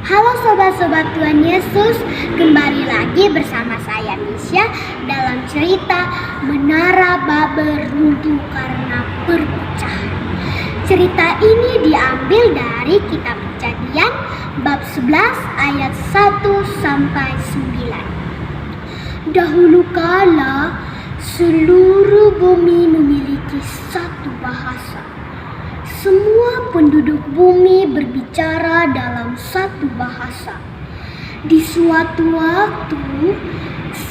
Halo sobat-sobat Tuhan Yesus, kembali lagi bersama saya Misha dalam cerita Menara Babel Runtuh Karena Perpecahan. Cerita ini diambil dari kitab Kejadian bab 11 ayat 1 sampai 9. Dahulu kala seluruh bumi memiliki satu bahasa. Semua penduduk bumi berbicara dalam satu bahasa. Di suatu waktu,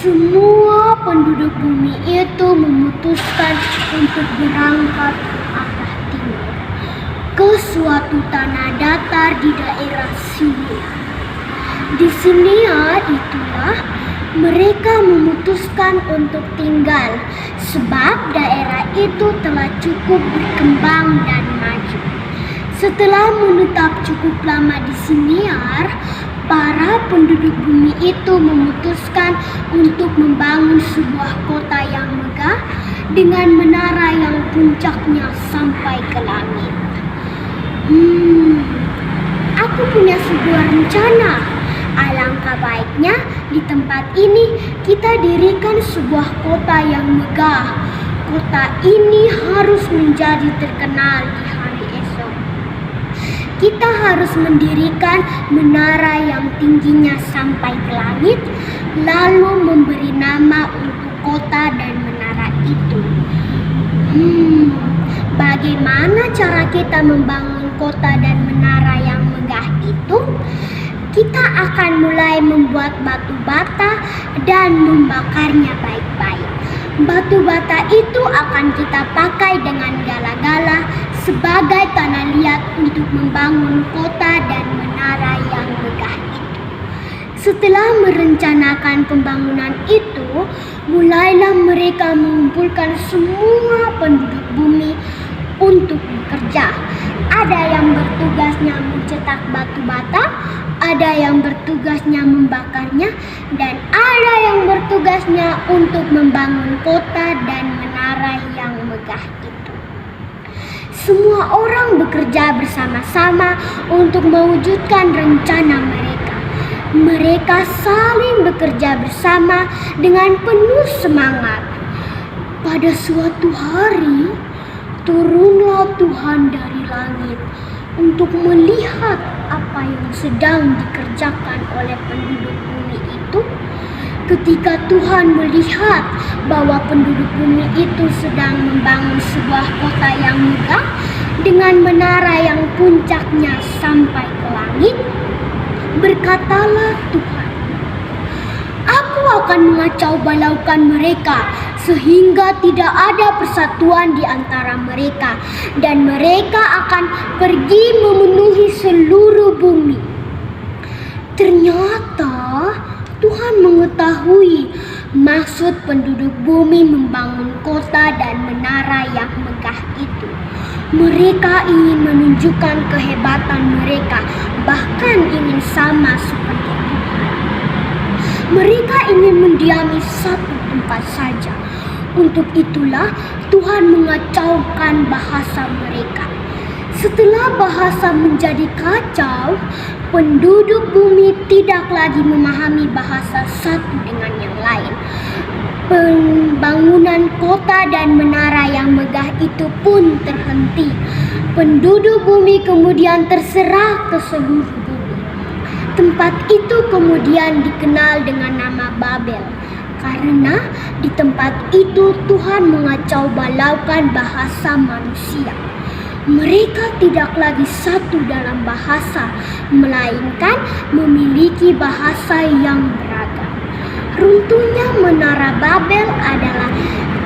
semua penduduk bumi itu memutuskan untuk berangkat ke arah timur, ke suatu tanah datar di daerah Sinear. Di Sinear itulah mereka memutuskan untuk tinggal, sebab daerah itu telah cukup berkembang dan maju. Setelah menetap cukup lama di Sinear, para penduduk bumi itu memutuskan untuk membangun sebuah kota yang megah dengan menara yang puncaknya sampai ke langit. Aku punya sebuah rencana. Alangkah baiknya di tempat ini kita dirikan sebuah kota yang megah. Kota ini harus menjadi terkenal di hari esok. Kita harus mendirikan menara yang tingginya sampai ke langit, lalu memberi nama untuk kota dan menara itu. Bagaimana cara kita membangun kota dan menara yang megah itu? Kita akan mulai membuat batu bata dan membakarnya baik-baik. Batu bata itu akan kita pakai dengan gala-gala sebagai tanah liat untuk membangun kota dan menara yang megah itu. Setelah merencanakan pembangunan itu, mulailah mereka mengumpulkan semua penduduk bumi untuk bekerja. Ada yang bertugasnya mencetak batu bata, ada yang bertugasnya membakarnya, dan ada yang bertugasnya untuk membangun kota dan menara yang megah itu. Semua orang bekerja bersama-sama untuk mewujudkan rencana mereka. Mereka saling bekerja bersama dengan penuh semangat. Pada suatu hari, turunlah Tuhan dari langit untuk melihat apa yang sedang dikerjakan oleh penduduk bumi itu. Ketika Tuhan melihat bahwa penduduk bumi itu sedang membangun sebuah kota yang megah dengan menara yang puncaknya sampai ke langit, berkatalah Tuhan, "Aku akan mengacau balaukan mereka sehingga tidak ada persatuan di antara mereka, dan mereka akan pergi memenuhi seluruh bumi." Ternyata Tuhan mengetahui maksud penduduk bumi membangun kota dan menara yang megah itu. Mereka ingin menunjukkan kehebatan mereka, bahkan ingin sama seperti Tuhan. Mereka ingin mendiami satu tempat saja. Untuk itulah Tuhan mengacaukan bahasa mereka. Setelah bahasa menjadi kacau, penduduk bumi tidak lagi memahami bahasa satu dengan yang lain. Pembangunan kota dan menara yang megah itu pun terhenti. Penduduk bumi kemudian terserah ke seluruh bumi. Tempat itu kemudian dikenal dengan nama Babel, karena di tempat itu Tuhan mengacau balaukan bahasa manusia. Mereka tidak lagi satu dalam bahasa, melainkan memiliki bahasa yang beragam. Runtuhnya menara Babel adalah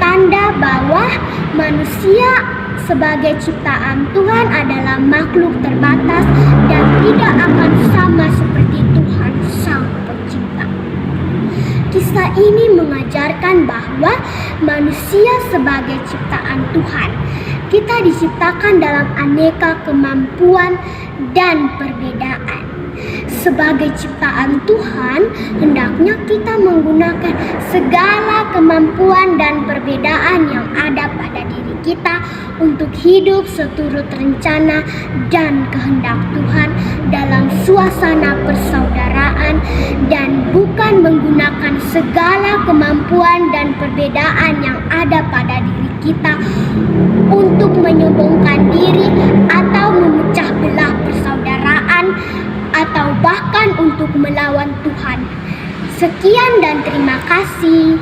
tanda bahwa manusia sebagai ciptaan Tuhan adalah makhluk terbatas dan tidak akan sama seperti Tuhan Sang Pencipta. Kisah ini mengajarkan bahwa manusia sebagai ciptaan Tuhan, kita diciptakan dalam aneka kemampuan dan perbedaan. Sebagai ciptaan Tuhan, hendaknya kita menggunakan segala kemampuan dan perbedaan yang ada pada diri kita untuk hidup seturut rencana dan kehendak Tuhan dalam suasana persaudaraan dan bukan menggunakan segala kemampuan dan perbedaan yang ada pada diri kita untuk menyombongkan diri atau memecah belah persaudaraan atau bahkan untuk melawan Tuhan. Sekian dan terima kasih.